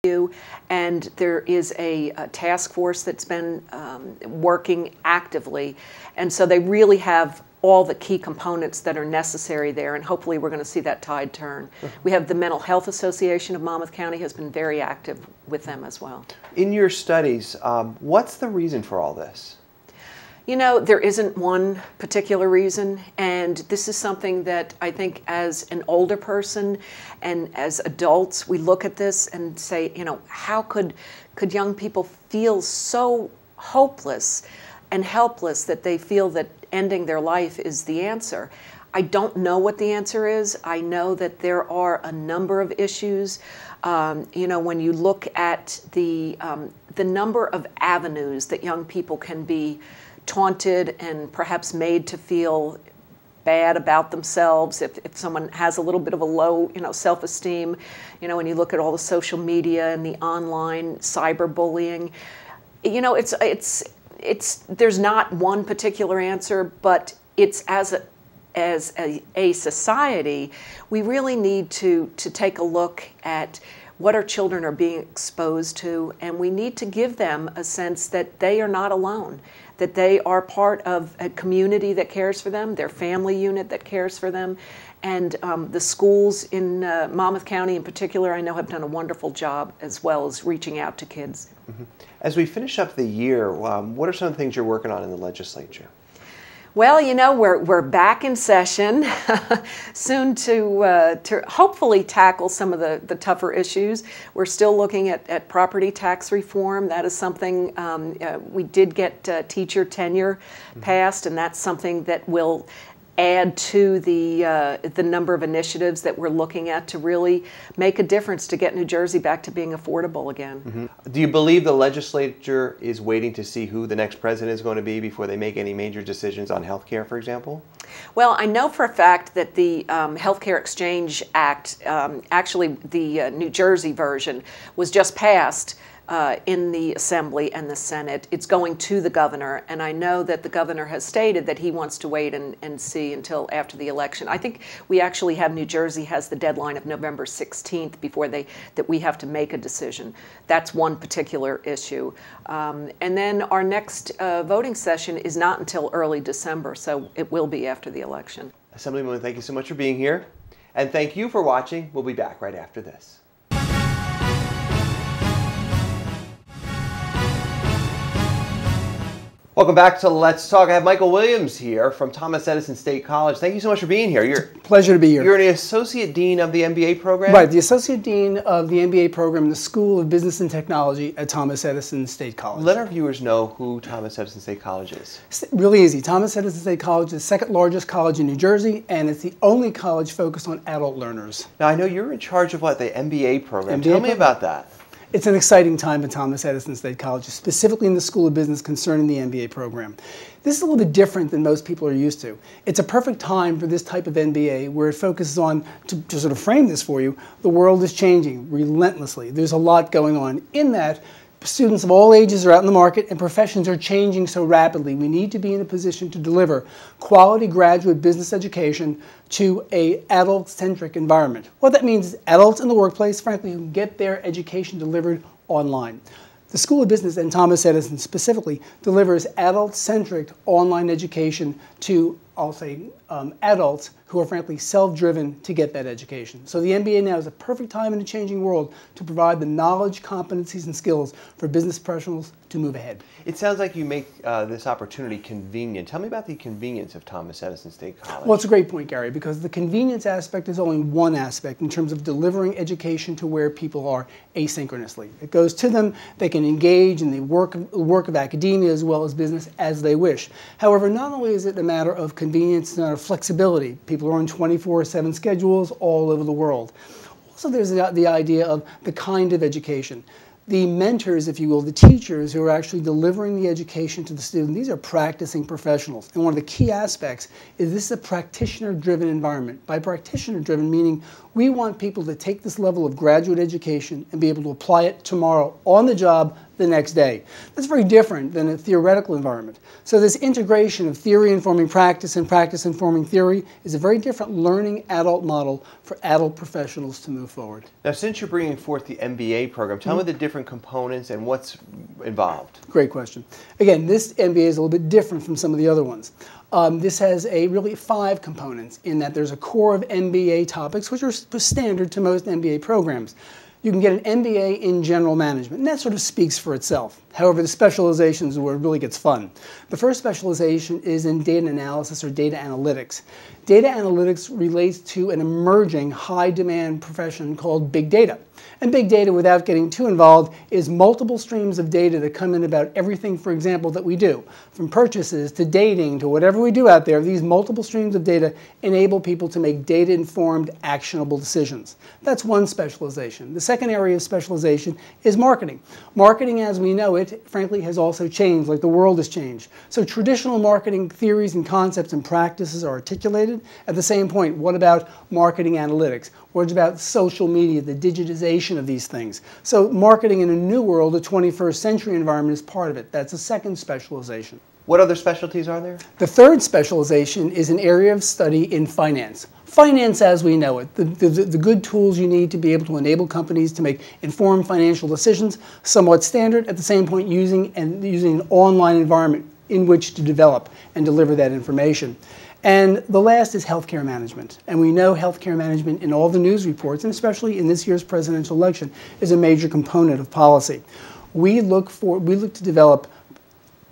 you, and there is a task force that's been working actively, and so they really have all the key components that are necessary there, and hopefully we're going to see that tide turn. We have the Mental Health Association of Monmouth County has been very active with them as well. In your studies, what's the reason for all this? You know, there isn't one particular reason, and this is something that I think as an older person and as adults, we look at this and say, you know, how could young people feel so hopeless and helpless that they feel that ending their life is the answer? I don't know what the answer is. I know that there are a number of issues. You know, when you look at the number of avenues that young people can be taunted and perhaps made to feel bad about themselves if someone has a little bit of a low, you know, self-esteem. You know, when you look at all the social media and the online cyberbullying, you know, there's not one particular answer, but it's as a society, we really need to take a look at what our children are being exposed to, and we need to give them a sense that they are not alone, that they are part of a community that cares for them, their family unit that cares for them, and the schools in Monmouth County in particular, I know, have done a wonderful job as well as reaching out to kids. Mm-hmm. As we finish up the year, what are some of the things you're working on in the legislature? Well, you know, we're back in session, soon to hopefully tackle some of the tougher issues. We're still looking at property tax reform. That is something, we did get teacher tenure passed, and that's something that will add to the number of initiatives that we're looking at to really make a difference to get New Jersey back to being affordable again. Mm-hmm. Do you believe the legislature is waiting to see who the next president is going to be before they make any major decisions on health care, for example? Well, I know for a fact that the Healthcare Exchange Act, actually the New Jersey version, was just passed in the Assembly and the Senate. It's going to the governor, and I know that the governor has stated that he wants to wait and see until after the election. I think we actually have, New Jersey has the deadline of November 16th before that we have to make a decision. That's one particular issue. And then our next voting session is not until early December, so it will be after the election. Assemblywoman, thank you so much for being here, and thank you for watching. We'll be back right after this. Welcome back to Let's Talk. I have Michael Williams here from Thomas Edison State College. Thank you so much for being here. Pleasure to be here. You're an Associate Dean of the MBA program? Right, the Associate Dean of the MBA program in the School of Business and Technology at Thomas Edison State College. Let our viewers know who Thomas Edison State College is. It's really easy. Thomas Edison State College is the second largest college in New Jersey, and it's the only college focused on adult learners. Now, I know you're in charge of what, the MBA program. Tell me about that. It's an exciting time at Thomas Edison State College, specifically in the School of Business concerning the MBA program. This is a little bit different than most people are used to. It's a perfect time for this type of MBA where it focuses on, to sort of frame this for you, the world is changing relentlessly. There's a lot going on. In that, students of all ages are out in the market and professions are changing so rapidly. We need to be in a position to deliver quality graduate business education to an adult-centric environment. What that means is adults in the workplace, frankly, who can get their education delivered online. The School of Business and Thomas Edison specifically delivers adult-centric online education to, I'll say, adults who are frankly self-driven to get that education. So the MBA now is a perfect time in a changing world to provide the knowledge, competencies, and skills for business professionals to move ahead. It sounds like you make this opportunity convenient. Tell me about the convenience of Thomas Edison State College. Well, it's a great point, Gary, because the convenience aspect is only one aspect in terms of delivering education to where people are asynchronously. It goes to them, they can engage in the work of academia as well as business as they wish. However, not only is it a matter of convenience, it's a matter of flexibility. People are on 24/7 schedules all over the world. Also, there's the idea of the kind of education. The mentors, if you will, the teachers who are actually delivering the education to the student, these are practicing professionals. And one of the key aspects is this is a practitioner-driven environment. By practitioner-driven, meaning we want people to take this level of graduate education and be able to apply it tomorrow on the job, the next day. That's very different than a theoretical environment. So this integration of theory informing practice and practice informing theory is a very different learning adult model for adult professionals to move forward. Now, since you're bringing forth the MBA program, tell me the different components and what's involved. Great question. Again, this MBA is a little bit different from some of the other ones. This has really 5 components in that there's a core of MBA topics, which are standard to most MBA programs. You can get an MBA in general management, and that sort of speaks for itself. However, the specializations are where it really gets fun. The first specialization is in data analysis or data analytics. Data analytics relates to an emerging high-demand profession called big data. And big data, without getting too involved, is multiple streams of data that come in about everything, for example, that we do. From purchases to dating to whatever we do out there, these multiple streams of data enable people to make data-informed, actionable decisions. That's one specialization. The second area of specialization is marketing. Marketing, as we know it, frankly, has also changed, like the world has changed. So traditional marketing theories and concepts and practices are articulated. At the same point, what about marketing analytics? What about social media, the digitization of these things? So marketing in a new world, a 21st century environment is part of it. That's a second specialization. What other specialties are there? The third specialization is an area of study in finance. Finance as we know it, the good tools you need to be able to enable companies to make informed financial decisions, somewhat standard, at the same point using an online environment in which to develop and deliver that information. And the last is healthcare management. And we know healthcare management in all the news reports, and especially in this year's presidential election, is a major component of policy. We look to develop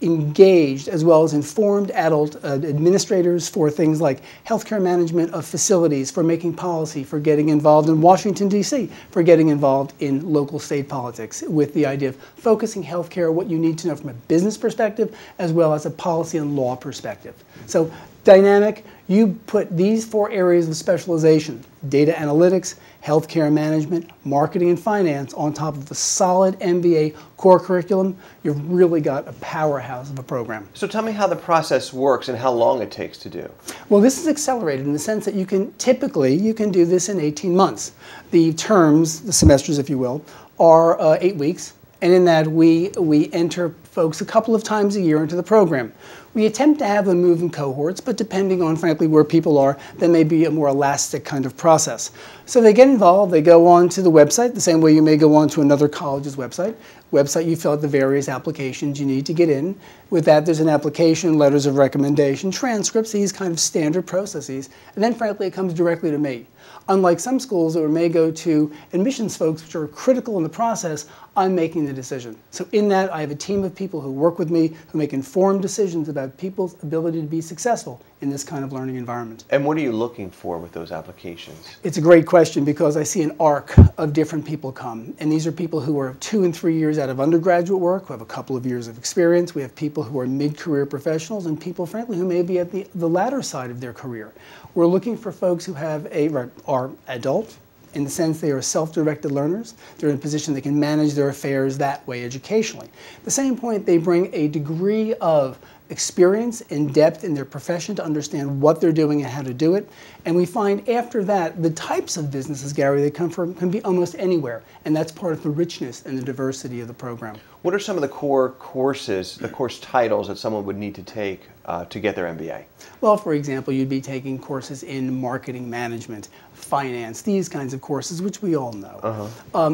engaged as well as informed adult administrators for things like healthcare management of facilities, for making policy, for getting involved in Washington, D.C., for getting involved in local state politics with the idea of focusing healthcare, what you need to know from a business perspective as well as a policy and law perspective. So dynamic, you put these 4 areas of specialization, data analytics, healthcare management, marketing and finance, on top of the solid MBA core curriculum, you've really got a powerhouse of a program. So tell me how the process works and how long it takes to do. Well, this is accelerated in the sense that you can do this in 18 months. The terms, the semesters if you will, are 8 weeks. And in that, we enter folks a couple of times a year into the program. We attempt to have them move in cohorts, but depending on, frankly, where people are, that may be a more elastic kind of process. So they get involved, they go on to the website, the same way you may go on to another college's website. You fill out the various applications you need to get in. With that, there's an application, letters of recommendation, transcripts, these kind of standard processes. And then, frankly, it comes directly to me. Unlike some schools that may go to admissions folks, which are critical in the process, I'm making the decision. So in that, I have a team of people who work with me, who make informed decisions about people's ability to be successful in this kind of learning environment. And what are you looking for with those applications? It's a great question because I see an arc of different people come. And these are people who are 2 and 3 years out of undergraduate work, who have a couple of years of experience. We have people who are mid-career professionals and people, frankly, who may be at the latter side of their career. We're looking for folks who are adult, in the sense they are self-directed learners. They're in a position they can manage their affairs that way educationally. At the same point, they bring a degree of experience and depth in their profession to understand what they're doing and how to do it. And we find after that, the types of businesses, Gary, they come from can be almost anywhere. And that's part of the richness and the diversity of the program. What are some of the core courses, the course titles that someone would need to take to get their MBA? Well, for example, you'd be taking courses in marketing management, finance, these kinds of courses, which we all know.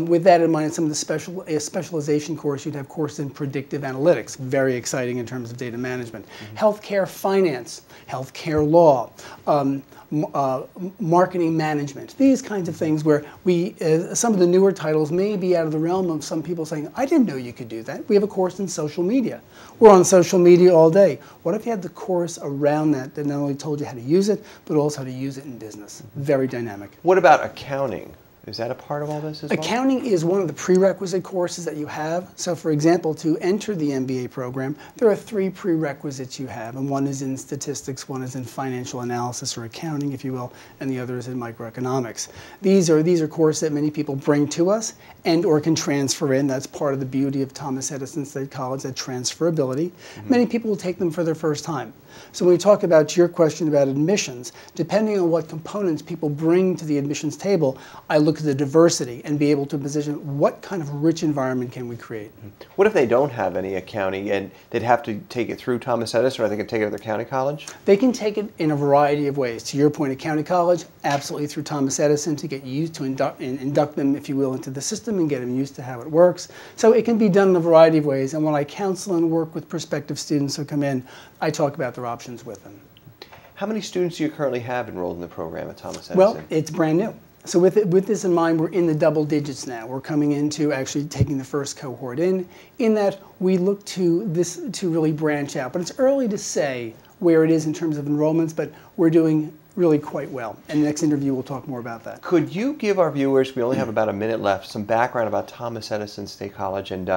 With that in mind, some of the specialization course, you'd have courses in predictive analytics, very exciting in terms of data management. Healthcare finance, healthcare law, marketing management, these kinds of things where some of the newer titles may be out of the realm of some people saying, I didn't know you could do that. We have a course in social media. We're on social media all day. What if you had the course around that not only told you how to use it, but also how to use it in business? Very dynamic. What about accounting? Is that a part of all this as well? Accounting is one of the prerequisite courses that you have. So for example, to enter the MBA program, there are 3 prerequisites you have, and one is in statistics, one is in financial analysis or accounting, if you will, and the other is in microeconomics. These are courses that many people bring to us and or can transfer in. That's part of the beauty of Thomas Edison State College, that transferability. Many people will take them for their first time. So when we talk about your question about admissions, depending on what components people bring to the admissions table, I look at the diversity and be able to position what kind of rich environment can we create. What if they don't have any accounting and they'd have to take it through Thomas Edison, or they could take it at their county college? They can take it in a variety of ways. To your point, at county college, absolutely through Thomas Edison to get used to induct them, if you will, into the system and get them used to how it works. So it can be done in a variety of ways. And when I counsel and work with prospective students who come in, I talk about their options with them. How many students do you currently have enrolled in the program at Thomas Edison? Well, it's brand new. So with this in mind, we're in the double digits now. We're coming into actually taking the first cohort in that we look to this to really branch out. But it's early to say where it is in terms of enrollments, but we're doing really quite well. And the next interview, we'll talk more about that. Could you give our viewers, we only have about a minute left, some background about Thomas Edison State College and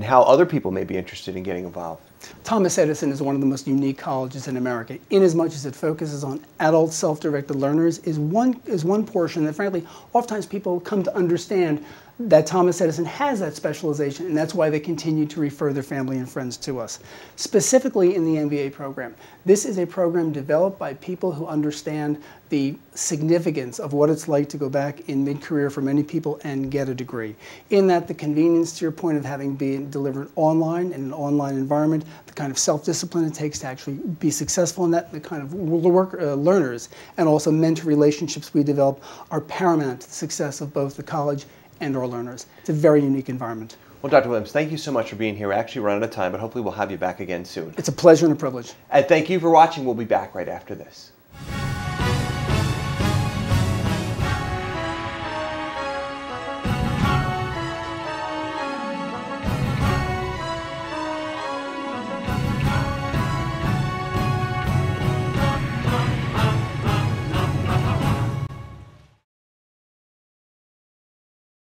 how other people may be interested in getting involved? Thomas Edison is one of the most unique colleges in America, inasmuch as it focuses on adult self-directed learners, is one portion that, frankly, oftentimes people come to understand that Thomas Edison has that specialization, and that's why they continue to refer their family and friends to us. Specifically in the MBA program, this is a program developed by people who understand the significance of what it's like to go back in mid-career for many people and get a degree. In that, the convenience, to your point, of having been delivered online in an online environment, the kind of self-discipline it takes to actually be successful in that, the kind of learners and also mentor relationships we develop are paramount to the success of both the college and our learners. It's a very unique environment. Well, Dr. Williams, thank you so much for being here. We're actually running out of time, but hopefully we'll have you back again soon. It's a pleasure and a privilege. And thank you for watching. We'll be back right after this.